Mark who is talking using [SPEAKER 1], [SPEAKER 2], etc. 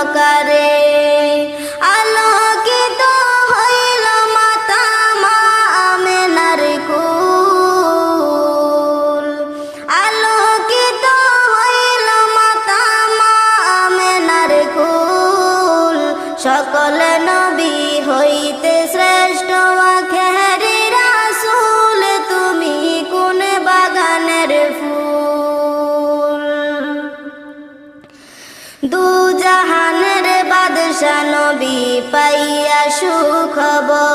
[SPEAKER 1] সহকারে আলোকিত হইল মাতা মা আমেনার কুল, আলোকিত হইল মাতা মা আমেনার কুল। সকল নবী হইতে শ্রেষ্ঠ আখেরি রাসূল, তুমি কোন বাগানের ফুল। দু জাহানের বাদশা নবী পাইয়া সুখবর,